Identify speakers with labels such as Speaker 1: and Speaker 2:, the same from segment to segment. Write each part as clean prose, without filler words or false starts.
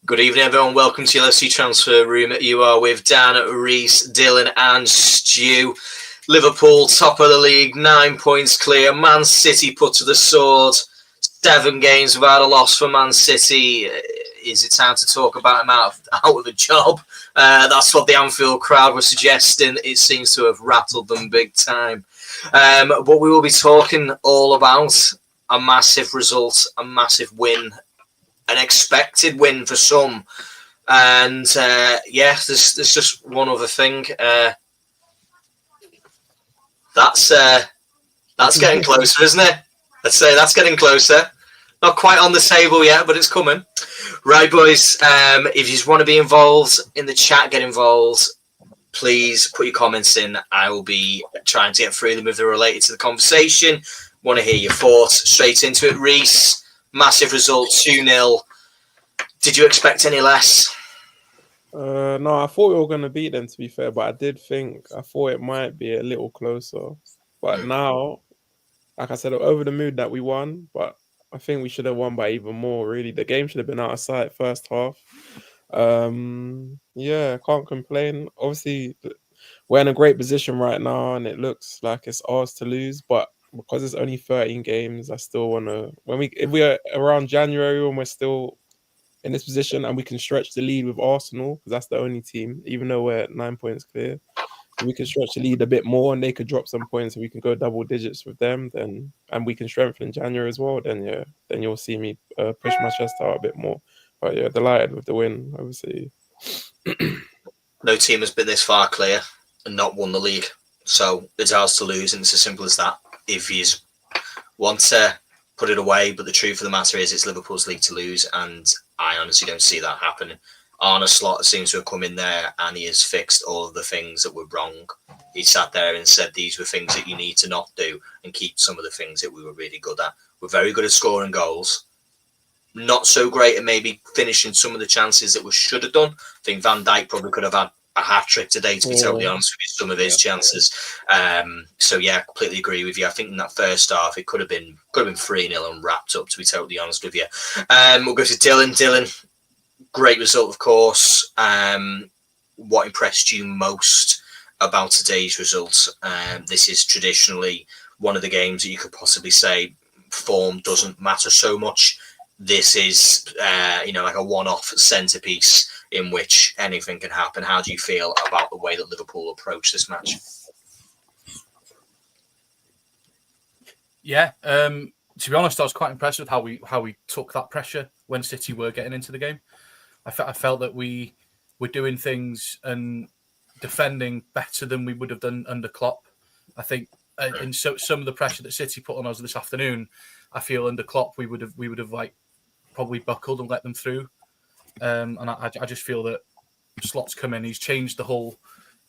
Speaker 1: Good evening, everyone. Welcome to your LFC Transfer Room. You are with Dan, Reese, Dylan, and Stu. Liverpool, top of the league, 9 points clear. Man City put to the sword. 7 games without a loss for Man City. Is it time to talk about him out of the job? That's what the Anfield crowd was suggesting. It seems to have rattled them big time. But we will be talking all about a massive result, a massive win, an expected win for some. And there's just one other thing. That's getting closer, isn't it? Let's say that's getting closer. Not quite on the table yet, but it's coming. Right, boys. If you just want to be involved in the chat, get involved. Please put your comments in. I will be trying to get through them if they're related to the conversation. Want to hear your thoughts. Straight into it, Reese. Massive result, 2-0. Did you expect any less?
Speaker 2: No, I thought we were going to beat them, to be fair, but I thought it might be a little closer. But now, like I said, I'm over the mood that we won, but I think we should have won by even more, really. The game should have been out of sight first half. Can't complain. Obviously, we're in a great position right now, and it looks like it's ours to lose, but because it's only 13 games, I still want to... If we are around January when we're still in this position and we can stretch the lead with Arsenal, because that's the only team, even though we're 9 points clear, we can stretch the lead a bit more and they could drop some points and we can go double digits with them, then, and we can strengthen January as well, then you'll see me push my chest out a bit more. But yeah, delighted with the win, obviously.
Speaker 1: No team has been this far clear and not won the league, so it's ours to lose, and it's as simple as that. If you want to put it away, but the truth of the matter is it's Liverpool's league to lose, and I honestly don't see that happening. Arne Slot seems to have come in there and he has fixed all of the things that were wrong. He sat there and said these were things that you need to not do and keep some of the things that we were really good at. We're very good at scoring goals. Not so great at maybe finishing some of the chances that we should have done. I think Van Dijk probably could have had a hat-trick today, to be totally honest with you, some of his chances. Completely agree with you. I think in that first half, it could have been 3-0 and wrapped up, to be totally honest with you. We'll go to Dylan. Dylan, great result, of course. What impressed you most about today's result? This is traditionally one of the games that you could possibly say form doesn't matter so much. This is, like a one-off centerpiece in which anything can happen. How do you feel about the way that Liverpool approach this match?
Speaker 3: Yeah, to be honest, I was quite impressed with how we took that pressure when City were getting into the game. I felt that we were doing things and defending better than we would have done under Klopp. I think in some of the pressure that City put on us this afternoon, I feel under Klopp we would have like probably buckled and let them through. And I just feel that Slot's come in. He's changed the whole.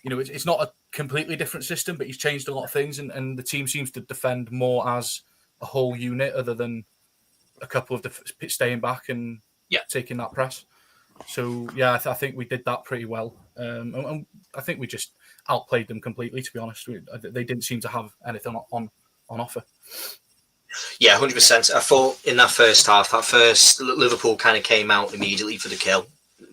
Speaker 3: It's not a completely different system, but he's changed a lot of things, and the team seems to defend more as a whole unit, other than a couple of staying back and taking that press. So yeah, I think we did that pretty well, and I think we just outplayed them completely. To be honest, they didn't seem to have anything on offer.
Speaker 1: Yeah, 100%. I thought in that first half, Liverpool kind of came out immediately for the kill.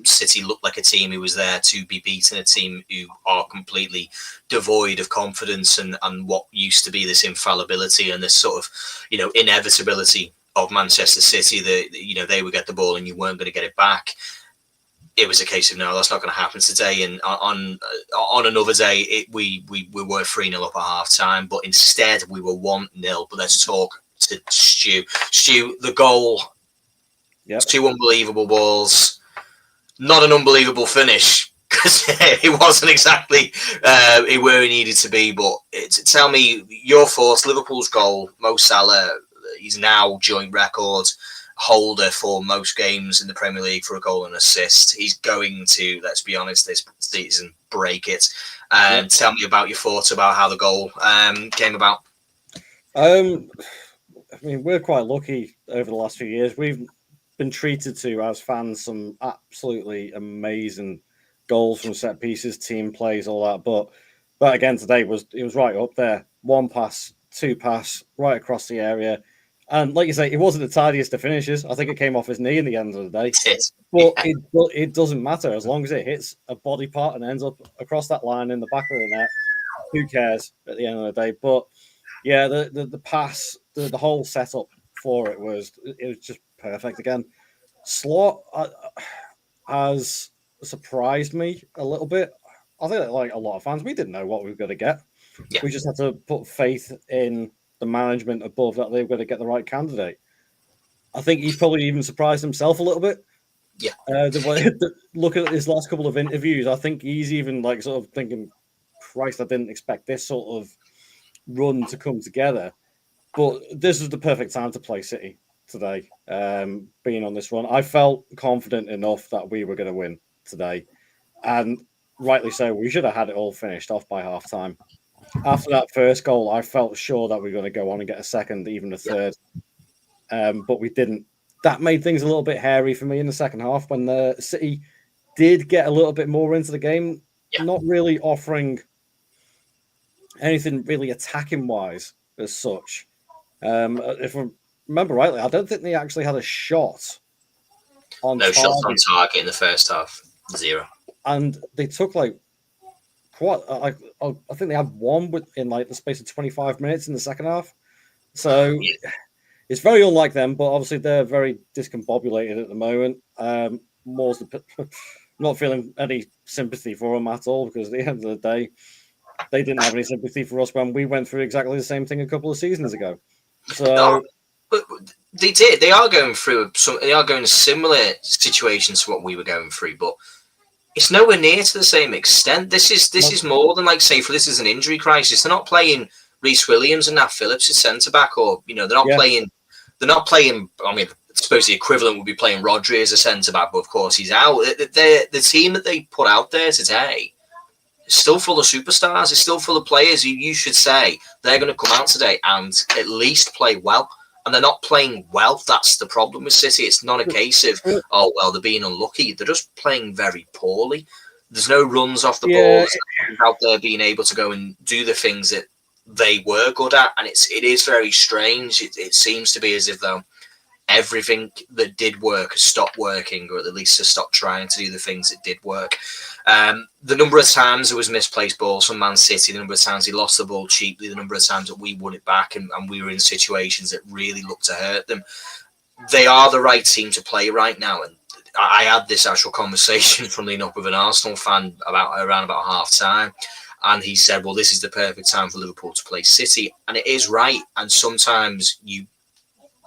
Speaker 1: City looked like a team who was there to be beaten, a team who are completely devoid of confidence and what used to be this infallibility and this sort of, inevitability of Manchester City that, they would get the ball and you weren't going to get it back. It was a case of, no, that's not going to happen today. And on another day, we were 3-0 up at half time, but instead we were 1-0. But let's talk to Stu. Stu, the goal, 2 unbelievable balls. Not an unbelievable finish because it wasn't exactly where he needed to be. But tell me your thoughts. Liverpool's goal, Mo Salah, he's now joint record holder for most games in the Premier League for a goal and assist. He's going to, let's be honest, this season break it. Tell me about your thoughts about how the goal came about.
Speaker 4: We're quite lucky over the last few years. We've been treated to, as fans, some absolutely amazing goals from set pieces, team plays, all that. But again, today it was right up there. 1 pass, 2 pass, right across the area. And like you say, it wasn't the tidiest of finishes. I think it came off his knee in the end of the day. But it doesn't matter as long as it hits a body part and ends up across that line in the back of the net. Who cares at the end of the day? But yeah, the pass, the whole setup for it was just perfect. Again, Slot has surprised me a little bit. I think that, like a lot of fans, we didn't know what we were going to get.
Speaker 1: Yeah.
Speaker 4: We just had to put faith in the management above that they were going to get the right candidate. I think he's probably even surprised himself a little bit.
Speaker 1: Yeah.
Speaker 4: Looking at his last couple of interviews, I think he's even like sort of thinking, Christ, I didn't expect this sort of run to come together. But this is the perfect time to play City today, being on this run. I felt confident enough that we were going to win today. And rightly so, we should have had it all finished off by half time. After that first goal, I felt sure that we were going to go on and get a second, even a third. But we didn't. That made things a little bit hairy for me in the second half when the City did get a little bit more into the game, not really offering anything really attacking wise as such. If I remember rightly, I don't think they actually had a shot on
Speaker 1: no
Speaker 4: target.
Speaker 1: shots on target in the first half. 0.
Speaker 4: And they took like quite I think they had one in like the space of 25 minutes in the second half. So it's very unlike them, but obviously they're very discombobulated at the moment. Moore's not feeling any sympathy for them at all, because at the end of the day, they didn't have any sympathy for us when we went through exactly the same thing a couple of seasons ago. So,
Speaker 1: but they did. They are going through They are going similar situations to what we were going through, but it's nowhere near to the same extent. This is more than like, say, for this is an injury crisis. They're not playing Reece Williams and Nat Phillips as centre back, or they're not playing. They're not playing. I mean, I suppose the equivalent would be playing Rodri as a centre back, but of course he's out. The team that they put out there today is still full of superstars. It's still full of players who you should say they're going to come out today and at least play well. And they're not playing well. That's the problem with City. It's not a case of, oh, well, they're being unlucky. They're just playing very poorly. There's no runs off the ball. There's out there being able to go and do the things that they were good at. And it is very strange. It seems to be as if, though, everything that did work has stopped working, or at least has stopped trying to do the things that did work. The number of times there was misplaced balls from Man City, the number of times he lost the ball cheaply, the number of times that we won it back and we were in situations that really looked to hurt them. They are the right team to play right now. And I had this actual conversation, funnily enough, with an Arsenal fan around about half time. And he said, well, this is the perfect time for Liverpool to play City. And it is right. And sometimes you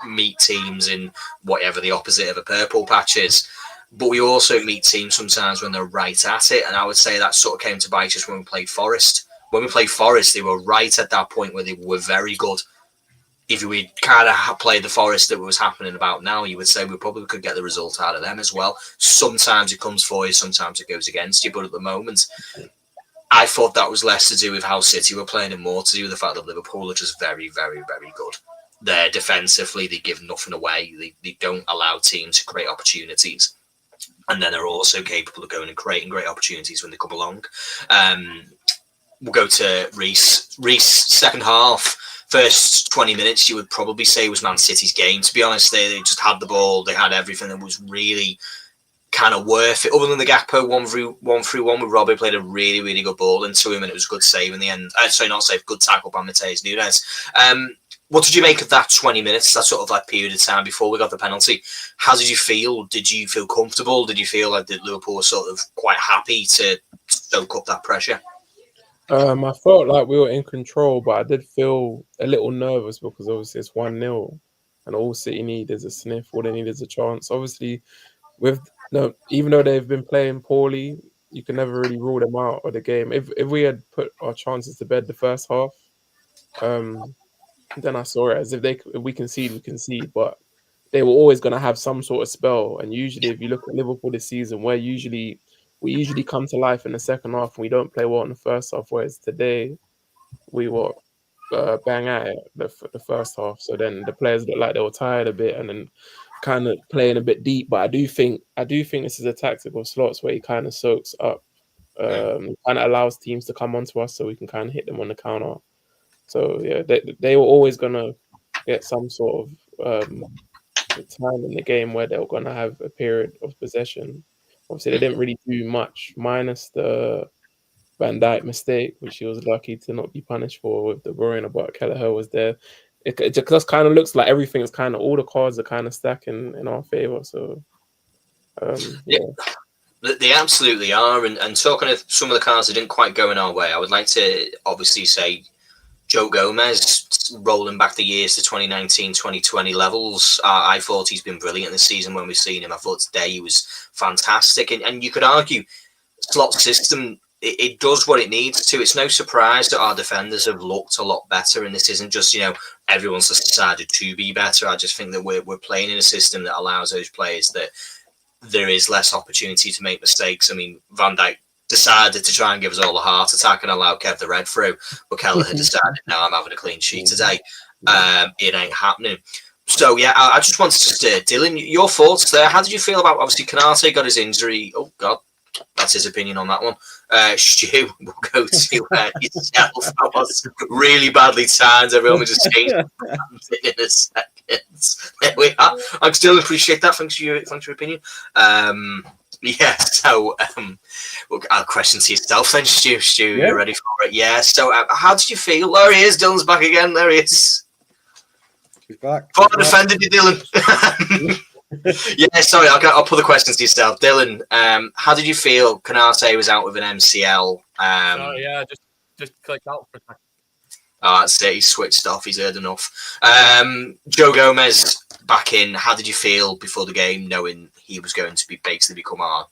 Speaker 1: meet teams in whatever the opposite of a purple patch is. But we also meet teams sometimes when they're right at it. And I would say that sort of came to bite us when we played Forest. When we played Forest, they were right at that point where they were very good. If we kind of played the Forest that was happening about now, you would say we probably could get the result out of them as well. Sometimes it comes for you, sometimes it goes against you. But at the moment, I thought that was less to do with how City were playing and more to do with the fact that Liverpool are just very, very, very good. They're defensively, they give nothing away. They don't allow teams to create opportunities. And then they're also capable of going and creating great opportunities when they come along. We'll go to Reece. Reece, second half, first 20 minutes, you would probably say was Man City's game. To be honest, they just had the ball. They had everything that was really kind of worth it. Other than the Gakpo one through one with Robbie, played a really, really good ball into him, and it was a good save in the end. Sorry, not save, good tackle by Matheus Nunes. What did you make of that 20 minutes, that sort of like period of time before we got the penalty? How did you feel? Did you feel comfortable? Did you feel like Liverpool was sort of quite happy to soak up that pressure?
Speaker 2: I felt like we were in control, but I did feel a little nervous because obviously it's 1-0 and all City need is a sniff, all they need is a chance. Obviously, even though they've been playing poorly, you can never really rule them out of the game. If we had put our chances to bed the first half, then I saw it as if we concede, we concede, but they were always going to have some sort of spell. And usually, if you look at Liverpool this season, we usually come to life in the second half and we don't play well in the first half. Whereas today, we were bang at it the first half. So then the players looked like they were tired a bit and then kind of playing a bit deep. But I do think this is a tactic of Slots where he kind of soaks up, kind of allows teams to come onto us so we can kind of hit them on the counter. So yeah, they were always gonna get some sort the time in the game where they were going to have a period of possession. Obviously, they didn't really do much, minus the Van Dijk mistake, which he was lucky to not be punished for with De Bruyne, but Kelleher was there. It just kind of looks like everything is kind of, all the cards are kind of stacking in our favor. So, yeah.
Speaker 1: They absolutely are. And talking of some of the cards that didn't quite go in our way, I would like to obviously say Joe Gomez, rolling back the years to 2019, 2020 levels. I thought he's been brilliant this season when we've seen him. I thought today he was fantastic. And you could argue slot system, it does what it needs to. It's no surprise that our defenders have looked a lot better. And this isn't just, everyone's decided to be better. I just think that we're playing in a system that allows those players that there is less opportunity to make mistakes. I mean, Van Dijk decided to try and give us all a heart attack and allow Kev the red through, but Keller had decided, no, I'm having a clean sheet today. It ain't happening. So, yeah, I just wanted to, Dylan, your thoughts there. How did you feel about, obviously, Canate got his injury. Oh, God, that's his opinion on that one. Stu, we'll go to yourself. That was really badly timed. Everyone was just changed in a second. There we are. I still appreciate that. Thanks for your opinion. Yeah, so I'll question to yourself then, Stu. Yeah. You ready for it? Yeah, so how did you feel? There he is. Dylan's back again. There he is.
Speaker 4: He's back.
Speaker 1: Thought I defended you, Dylan. Yeah, sorry, I'll put the questions to yourself. Dylan, how did you feel Canate was out with an MCL?
Speaker 3: Yeah, just clicked out for a second.
Speaker 1: Oh, that's it. He's switched off. He's heard enough. Joe Gomez back in. How did you feel before the game, knowing he was going to become our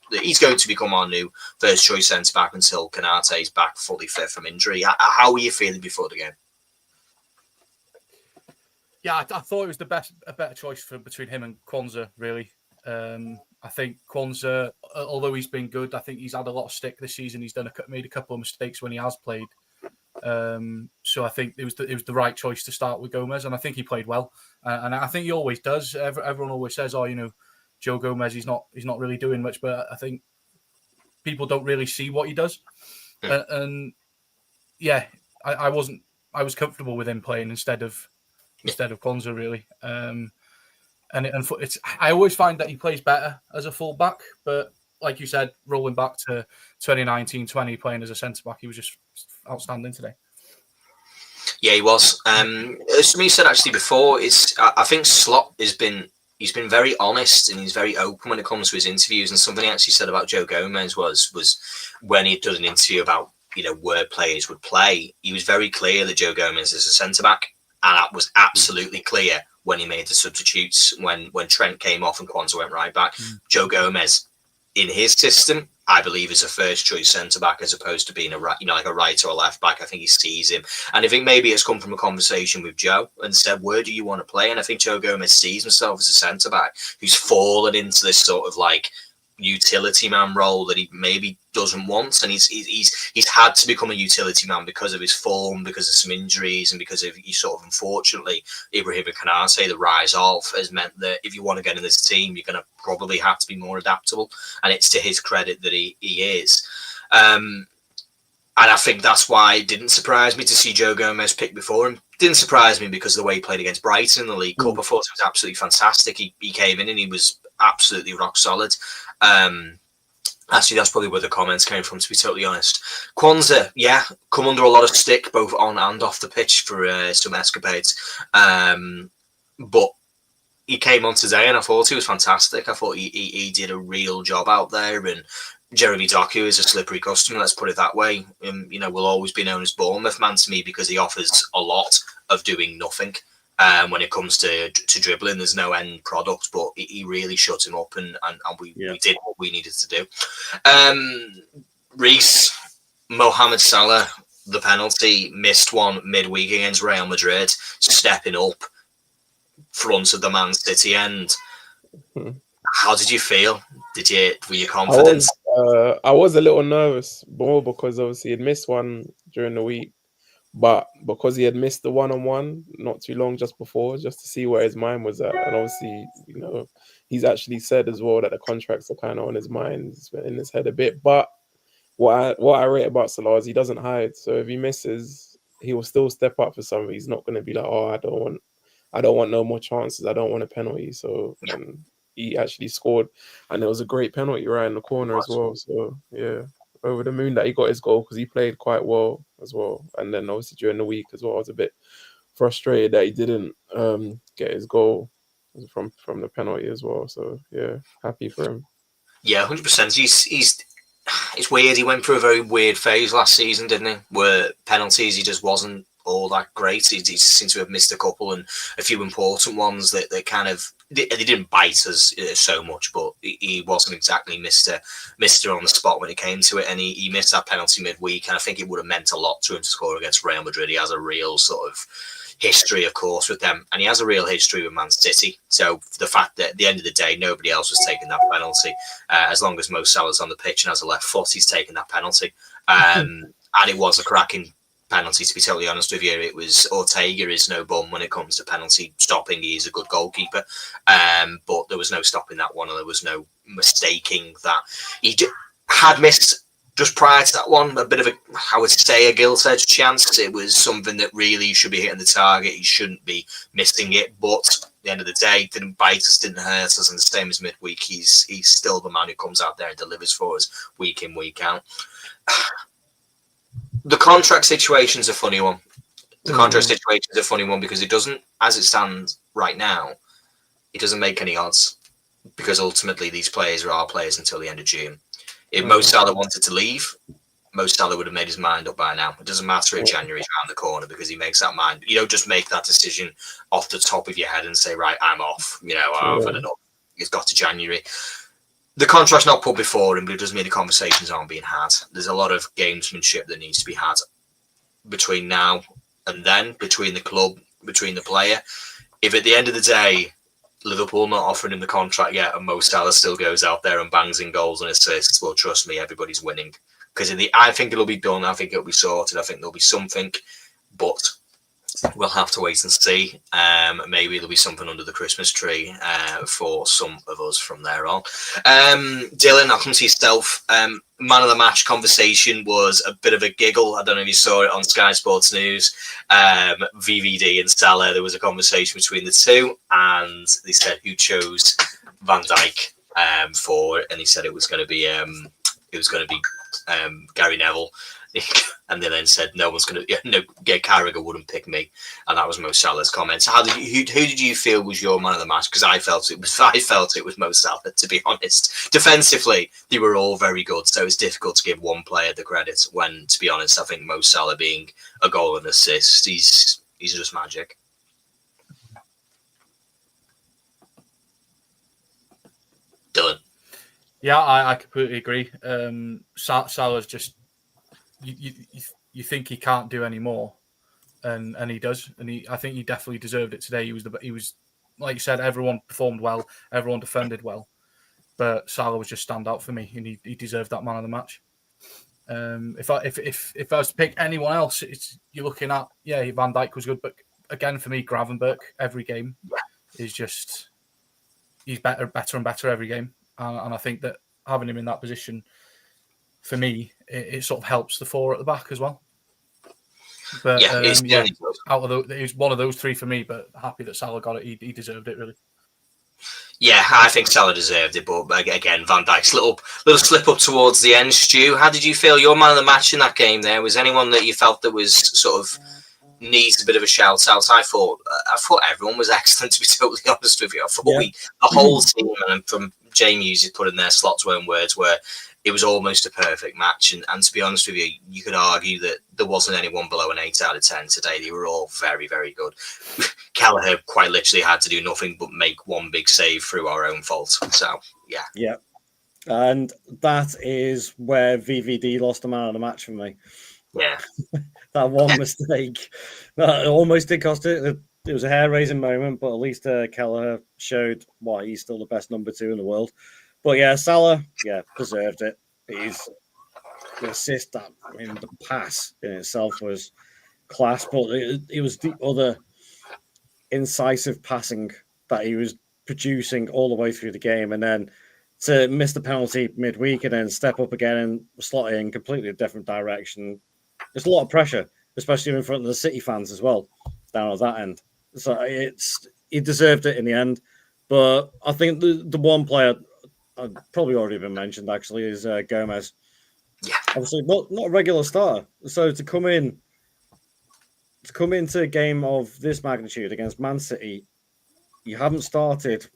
Speaker 1: new first choice centre back until Canate's back fully fit from injury? How were you feeling before the game?
Speaker 3: Yeah, I thought it was a better choice between him and Kwanzaa, really. I think Kwanzaa, although he's been good, I think he's had a lot of stick this season. He's made a couple of mistakes when he has played. So I think it was the right choice to start with Gomez, and I think he played well. And I think he always does. Everyone always says, Joe Gomez, he's not really doing much, but I think people don't really see what he does. And yeah, I was comfortable with him playing instead of Kwanzaa, really. I always find that he plays better as a fullback, but like you said, rolling back to 2019-20, playing as a centre-back, he was just outstanding today.
Speaker 1: Yeah, he was. As somebody said actually before, I think Slot he's been very honest and he's very open when it comes to his interviews. And something he actually said about Joe Gomez was when he did an interview about where players would play, he was very clear that Joe Gomez is a centre-back, and that was absolutely clear when he made the substitutes, when Trent came off and Kwanzaa went right back. Joe Gomez, in his system, I believe is a first choice centre back as opposed to being like a right or a left back. I think he sees him, and I think maybe it's come from a conversation with Joe and said, "Where do you want to play?" And I think Joe Gomez sees himself as a centre back who's fallen into this sort of like utility man role that he maybe doesn't want, and he's had to become a utility man because of his form, because of some injuries, and because of unfortunately Ibrahim Konate, the rise of, has meant that if you want to get in this team, you're going to probably have to be more adaptable, and it's to his credit that he is. And I think that's why it didn't surprise me to see Joe Gomez picked before him. Didn't surprise me because of the way he played against Brighton in the League Cup. I thought it was absolutely fantastic. He came in and he was absolutely rock solid. Actually, that's probably where the comments came from, to be totally honest. Kwanzaa, yeah, come under a lot of stick, both on and off the pitch for some escapades. But he came on today and I thought he was fantastic. I thought he did a real job out there. And Jeremy Doku is a slippery customer, let's put it that way. Will always be known as Bournemouth man to me because he offers a lot of doing nothing. When it comes to dribbling, there's no end product, but he really shut him up, and we did what we needed to do. Reece, Mohamed Salah, the penalty, missed one midweek against Real Madrid, stepping up front of the Man City end. How did you feel? Were you confident?
Speaker 2: I was a little nervous, more because obviously he'd missed one during the week. But because he had missed the one-on-one not too long just before, just to see where his mind was at. And obviously, he's actually said as well that the contracts are kind of on his mind, it's been in his head a bit. But what I rate about Salah is he doesn't hide. So if he misses, he will still step up for something. He's not going to be like, I don't I don't want no more chances. I don't want a penalty. So and he actually scored, and it was a great penalty right in the corner as well. So yeah, over the moon that he got his goal because he played quite well as well. And then obviously during the week as well, I was a bit frustrated that he didn't get his goal from the penalty as well. So yeah, happy for him.
Speaker 1: Yeah, 100%. It's weird. He went through a very weird phase last season, didn't he? Where penalties, he just wasn't all that great. He seemed to have missed a couple and a few important ones that kind of they didn't bite us so much, but he wasn't exactly Mister on the spot when it came to it. And he missed that penalty midweek, and I think it would have meant a lot to him to score against Real Madrid. He has a real sort of history, of course, with them, and he has a real history with Man City. So the fact that at the end of the day, nobody else was taking that penalty, as long as Mo Salah's on the pitch and has a left foot, he's taking that penalty. And it was a cracking penalty, to be totally honest with you. It was Ortega is no bum when it comes to penalty stopping. He's a good goalkeeper, but there was no stopping that one, and there was no mistaking that he had missed. Just prior to that one, a bit of I would say a gilt-edged chance. It was something that really should be hitting the target. He shouldn't be missing it. But at the end of the day, didn't bite us, didn't hurt us. And the same as midweek, he's still the man who comes out there and delivers for us week in, week out. The contract situation is a funny one. The contract situation is a funny one because it doesn't, as it stands right now, it doesn't make any odds. Because ultimately, these players are our players until the end of June. If Mo Salah wanted to leave, Mo Salah would have made his mind up by now. It doesn't matter if January's around the corner because he makes that mind. You don't just make that decision off the top of your head and say, right, I'm off. I've had enough. It's got to January. The contract's not put before him, but it doesn't mean the conversations aren't being had. There's a lot of gamesmanship that needs to be had between now and then, between the club, between the player. If at the end of the day, Liverpool not offering him the contract yet, and Mo Salah still goes out there and bangs in goals and assists, well, trust me, everybody's winning. Because I think it'll be done. I think it'll be sorted. I think there'll be something, but we'll have to wait and see. Maybe there'll be something under the Christmas tree for some of us from there on. Dylan, I'll come to yourself. Man of the match conversation was a bit of a giggle. I don't know if you saw it on Sky Sports News. VVD and Salah, there was a conversation between the two, and they said who chose Van Dijk for, and he said it was going to be Gary Neville. And they then said no one's going to, Carragher wouldn't pick me, and that was Mo Salah's comments. Who did you feel was your man of the match? Because I felt it was Mo Salah, to be honest. Defensively, they were all very good, so it's difficult to give one player the credit. When, to be honest, I think Mo Salah being a goal and assist, he's just magic. Dylan.
Speaker 3: Yeah, I completely agree. Salah's just. You think he can't do any more, and he does, and I think he definitely deserved it today. He was like you said, everyone performed well, everyone defended well, but Salah was just stand out for me, and he deserved that man of the match. If I was to pick anyone else, you're looking at Van Dijk was good, but again for me, Gravenberch every game is just he's better and better every game, and I think that having him in that position. For me, it sort of helps the four at the back as well. But out of it was one of those three for me. But happy that Salah got it. He deserved it, really.
Speaker 1: Yeah, I think Salah deserved it, but again, Van Dijk's little slip up towards the end. Stu, how did you feel? Your man of the match in that game? There was anyone that you felt that was sort of needs a bit of a shout out? I thought everyone was excellent. To be totally honest with you, I thought the whole team, and from Jamie Hughes put in their slot's own words, were. It was almost a perfect match. And to be honest with you, you could argue that there wasn't anyone below an 8 out of 10 today. They were all very, very good. Kelleher quite literally had to do nothing but make one big save through our own fault. So, yeah.
Speaker 4: Yeah. And that is where VVD lost the man of the match for me.
Speaker 1: Yeah.
Speaker 4: That one mistake. That almost did cost it. It was a hair-raising moment, but at least Kelleher showed why he's still the best number 2 in the world. But yeah, Salah, deserved it. The assist, the pass in itself was class, but it was the other incisive passing that he was producing all the way through the game, and then to miss the penalty midweek and then step up again and slot in completely a different direction. There's a lot of pressure, especially in front of the City fans as well, down at that end. So he deserved it in the end. But I think the one player probably already been mentioned actually is Gomez.
Speaker 1: Yeah.
Speaker 4: Obviously not a regular starter. So to come into a game of this magnitude against Man City, you haven't started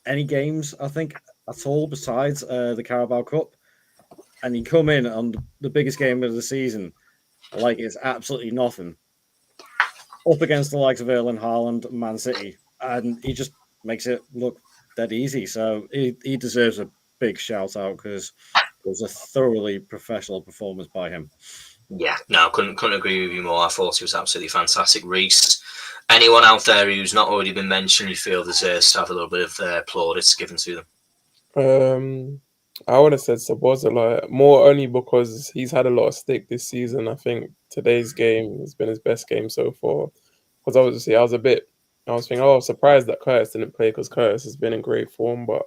Speaker 4: any games, I think, at all besides the Carabao Cup, and you come in on the biggest game of the season like it's absolutely nothing, up against the likes of Erling Haaland, Man City, and he just makes it look dead easy. So he deserves a big shout out because it was a thoroughly professional performance by him.
Speaker 1: Yeah, no, couldn't agree with you more. I thought it was absolutely fantastic. Reece, anyone out there who's not already been mentioned, you feel deserves to have a little bit of plaudits given to them?
Speaker 2: I would have said Szoboszlai more only because he's had a lot of stick this season. I think today's game has been his best game so far. Because obviously I was thinking, I was surprised that Curtis didn't play because Curtis has been in great form. But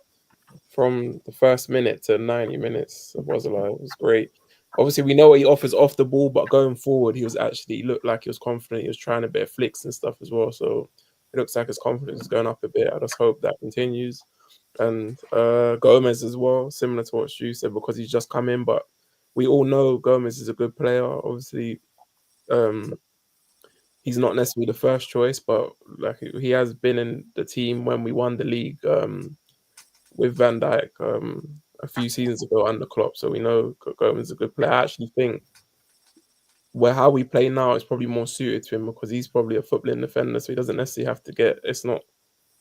Speaker 2: from the first minute to 90 minutes, Szoboszlai was great. Obviously, we know what he offers off the ball, but going forward, he looked like he was confident. He was trying a bit of flicks and stuff as well. So it looks like his confidence is going up a bit. I just hope that continues. And Gomez as well, similar to what Stu said, because he's just come in. But we all know Gomez is a good player. Obviously, he's not necessarily the first choice, but like he has been in the team when we won the league with Van Dijk a few seasons ago under Klopp. So we know Gomez is a good player. I actually think how we play now is probably more suited to him because he's probably a footballing defender, so he doesn't necessarily have to it's not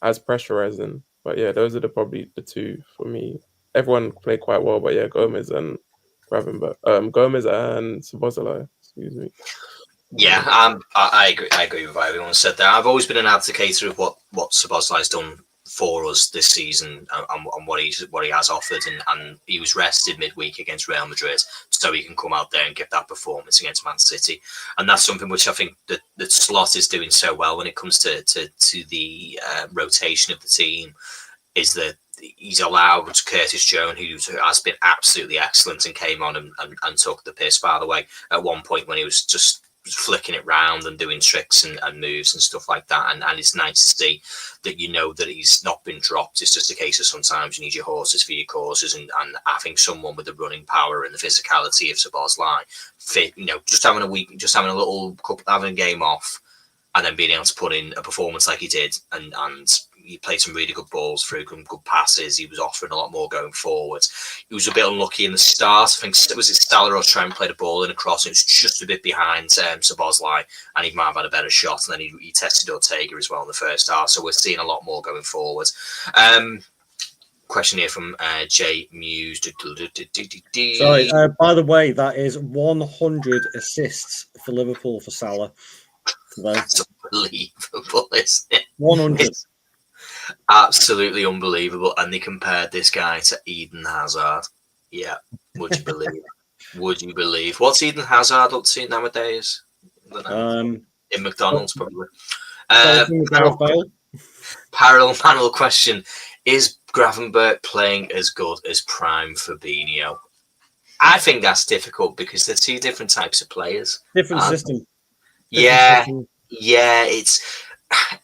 Speaker 2: as pressurizing. But yeah, those are probably the two for me. Everyone played quite well, but yeah, Gomez and Gomez and Szoboszlai, excuse me.
Speaker 1: Yeah, I agree. I agree with what everyone said there. I've always been an advocate of what Szoboszlai's done for us this season and what he has offered, and he was rested midweek against Real Madrid, so he can come out there and give that performance against Man City, and that's something which I think that Slot is doing so well when it comes to the rotation of the team, is that he's allowed Curtis Jones, who has been absolutely excellent and came on and took the piss, by the way, at one point when he was just flicking it round and doing tricks and moves and stuff like that, and it's nice to see that that he's not been dropped. It's just a case of sometimes you need your horses for your courses, and having someone with the running power and the physicality of Szoboszlai fit, just having a little cup, having a game off, and then being able to put in a performance like he did, and he played some really good balls through, some good passes. He was offering a lot more going forward. He was a bit unlucky in the start. I think was it Salah or Trent played a ball in a cross, and it was just a bit behind Szoboszlai, and he might have had a better shot. And then he tested Ortega as well in the first half. So we're seeing a lot more going forward. Question here from Jay Muse.
Speaker 4: Sorry, by the way, that is 100 assists for Liverpool for Salah.
Speaker 1: That's unbelievable, isn't it?
Speaker 4: 100.
Speaker 1: It's absolutely unbelievable. And they compared this guy to Eden Hazard. Yeah, would you believe? Would you believe? What's Eden Hazard up to nowadays? In McDonald's, probably. Parallel question: is Gravenberch playing as good as prime Fabinho? I think that's difficult because they're two different types of players.
Speaker 4: Different system.
Speaker 1: Yeah,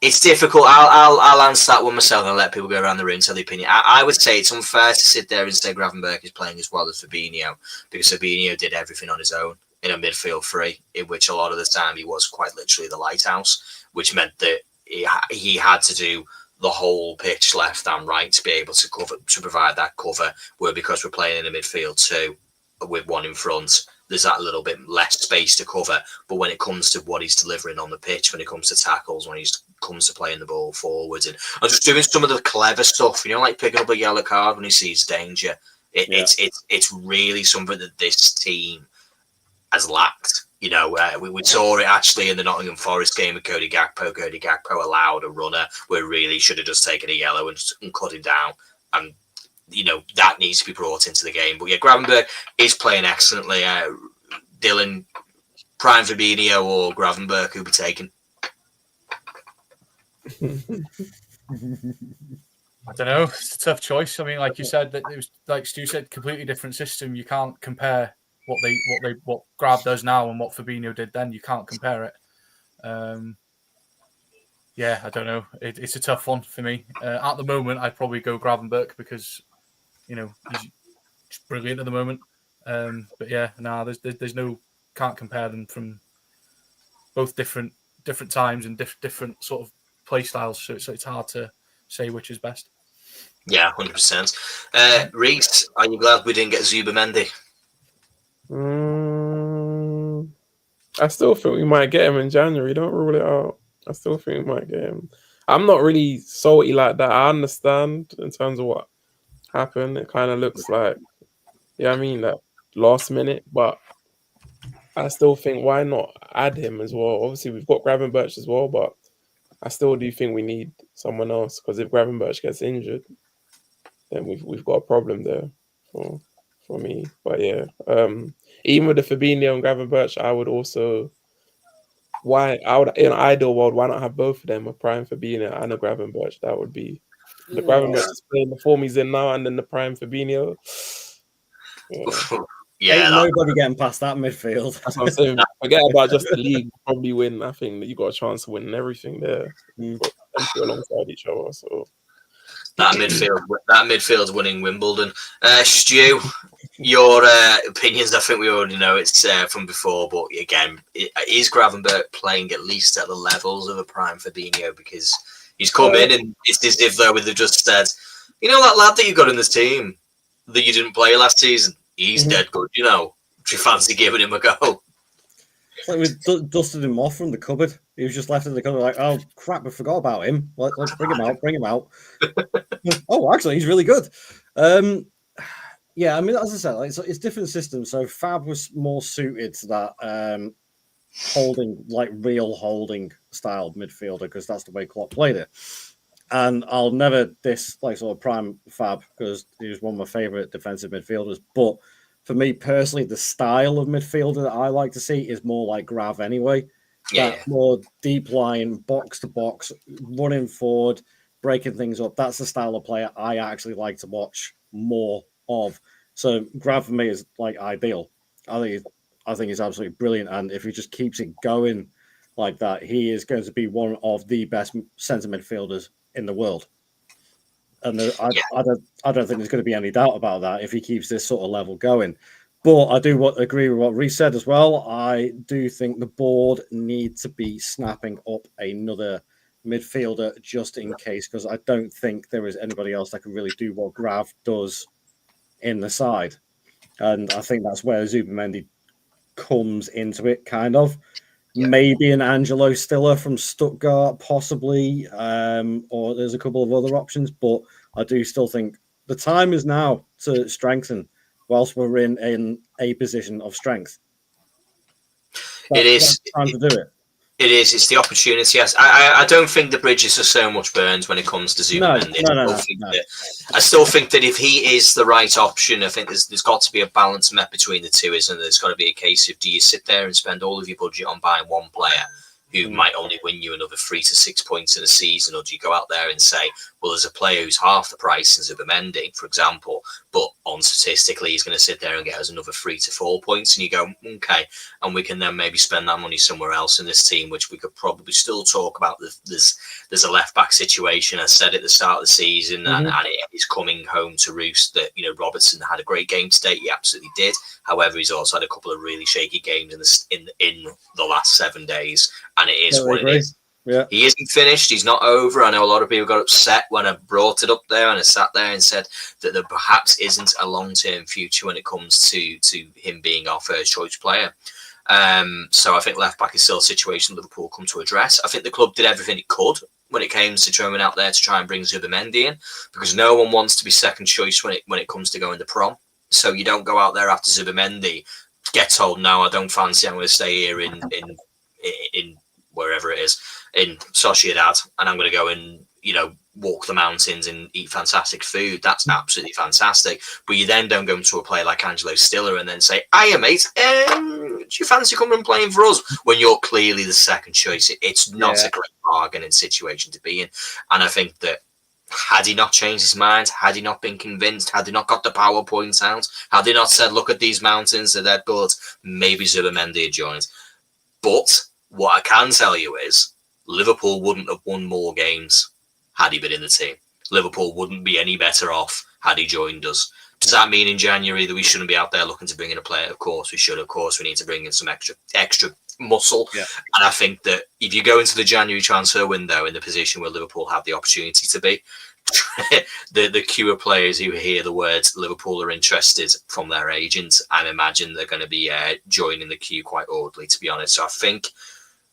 Speaker 1: it's difficult. I'll answer that one myself and let people go around the room and tell the opinion. I would say it's unfair to sit there and say Gravenberch is playing as well as Fabinho, because Fabinho did everything on his own in a midfield three, in which a lot of the time he was quite literally the lighthouse, which meant that he had to do the whole pitch left and right to be able to provide that cover. Where because we're playing in a midfield two with one in front, there's that little bit less space to cover. But when it comes to what he's delivering on the pitch, when it comes to tackles, when he comes to playing the ball forward and just doing some of the clever stuff, like picking up a yellow card when he sees danger, it's really something that this team has lacked. We saw it actually in the Nottingham Forest game with Cody Gakpo. Cody Gakpo allowed a runner where really should have just taken a yellow and cut him down. And that needs to be brought into the game. But yeah, Gravenberch is playing excellently. Dylan, prime Fabinho or Gravenberch, who'll be taken?
Speaker 3: I don't know. It's a tough choice. I mean, like you said, that it was like Stu said, completely different system. You can't compare what Grav does now and what Fabinho did then. You can't compare it. Yeah, I don't know. It's a tough one for me. At the moment, I'd probably go Gravenberch because, he's just brilliant at the moment. But yeah, there's no, can't compare them from both different times and different sort of play styles. So it's hard to say which is best.
Speaker 1: Yeah, 100%. Reese, are you glad we didn't get Zubamendi?
Speaker 2: I still think we might get him in January. Don't rule it out. I still think we might get him. I'm not really salty like that. I understand in terms of what happened. It kind of looks like, I mean, that last minute, but I still think why not add him as well? Obviously, we've got Gravenberch as well, but I still do think we need someone else because if Gravenberch gets injured, then we've got a problem there for me. But yeah, even with the Fabinho and Gravenberch, I would also in an ideal world, why not have both of them, a prime Fabinho and a Gravenberch? That would be the Gravenberch is playing the form he's in now, and then the prime Fabinho.
Speaker 1: Yeah,
Speaker 4: nobody getting past that midfield.
Speaker 2: That's what I'm saying. Forget about just the league. Probably win. I think that you got a chance of winning everything there. Put them two alongside each other. So
Speaker 1: that midfield's winning Wimbledon. Stu, your opinions, I think we already know it's from before, but again, is Gravenberch playing at least at the levels of a prime Fabinho? Because he's come in and it's as if though they've just said, you know that lad that you got in this team that you didn't play last season, he's dead good, Do you fancy giving him a go?
Speaker 4: It's like we dusted him off from the cupboard. He was just left in the cupboard like, oh crap, I forgot about him. Let's bring him out. Oh, actually, he's really good. Yeah, I mean, as I said, it's different systems. So Fab was more suited to that holding, like real holding style midfielder, because that's the way Klopp played it. And I'll never diss like sort of prime Fab because he was one of my favourite defensive midfielders. But for me personally, the style of midfielder that I like to see is more like Grav anyway. That more deep line, box to box, running forward, breaking things up. That's the style of player I actually like to watch more of. So Grav for me is like ideal. I think he's absolutely brilliant, and if he just keeps it going like that, he is going to be one of the best centre midfielders in the world. And I don't think there's going to be any doubt about that if he keeps this sort of level going. But I do agree with what Reece said as well. I do think the board need to be snapping up another midfielder just in case, because I don't think there is anybody else that can really do what Grav does in the side. And I think that's where Zubamendi comes into it, kind of. Yeah. Maybe an Angelo Stiller from Stuttgart, possibly, or there's a couple of other options, but I do still think the time is now to strengthen whilst we're in a position of strength. That's time to do it.
Speaker 1: It is. It's the opportunity. I don't think the bridges are so much burned when it comes to Zubamendi.
Speaker 4: No.
Speaker 1: I still think that if he is the right option, I think there's got to be a balance met between the two, isn't there? There's got to be a case of, do you sit there and spend all of your budget on buying one player who might only win you another 3 to 6 points in a season, or do you go out there and say, well, there's a player who's half the price as Zubamendi, for example, but on statistically he's going to sit there and get us another 3 to 4 points, and you go, okay, and we can then maybe spend that money somewhere else in this team, which we could probably still talk about. There's a left back situation. I said at the start of the season, and it is coming home to roost that Robertson had a great game today. He absolutely did. However, he's also had a couple of really shaky games in the last 7 days, and it is what it is.
Speaker 4: Yeah.
Speaker 1: He isn't finished. He's not over. I know a lot of people got upset when I brought it up there and I sat there and said that there perhaps isn't a long-term future when it comes to him being our first choice player. So I think left back is still a situation Liverpool come to address. I think the club did everything it could when it came to throwing out there to try and bring Zubamendi in, because no one wants to be second choice when it comes to going to prom. So you don't go out there after Zubamendi, get told, no, I don't fancy, I'm going to stay here in wherever it is, in Sociedad, and I'm going to go and, walk the mountains and eat fantastic food. That's absolutely fantastic. But you then don't go into a player like Angelo Stiller and then say, hiya, mate, do you fancy coming and playing for us? When you're clearly the second choice. It's not a great bargaining situation to be in. And I think that had he not changed his mind, had he not been convinced, had he not got the PowerPoint out, had he not said, look at these mountains, they're good, maybe Zubamendi had joined. But what I can tell you is Liverpool wouldn't have won more games had he been in the team. Liverpool wouldn't be any better off had he joined us. Does that mean in January that we shouldn't be out there looking to bring in a player? Of course we should. Of course we need to bring in some extra muscle.
Speaker 4: Yeah.
Speaker 1: And I think that if you go into the January transfer window in the position where Liverpool have the opportunity to be, the queue of players who hear the words Liverpool are interested from their agents, I imagine they're going to be joining the queue quite orderly, to be honest. So I think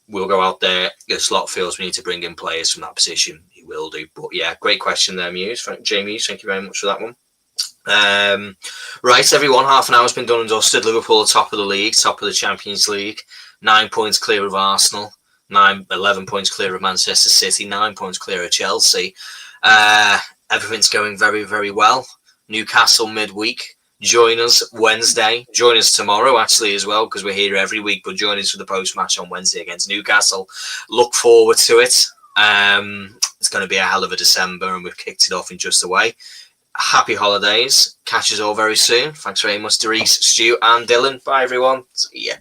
Speaker 1: we'll go out there. If Slot feels we need to bring in players from that position, he will do. But yeah, great question there, Muse. Jamie, thank you very much for that one. Right, everyone, half an hour has been done and dusted. Liverpool are top of the league, top of the Champions League, 9 points clear of Arsenal, 11 points clear of Manchester City, 9 points clear of Chelsea. Everything's going very, very well. Newcastle midweek. Join us Wednesday. Join us tomorrow, actually, as well, because we're here every week. But join us for the post-match on Wednesday against Newcastle. Look forward to it. It's going to be a hell of a December, and we've kicked it off in just a way. Happy holidays. Catch us all very soon. Thanks very much, Derice, Stu, and Dylan. Bye, everyone. See ya.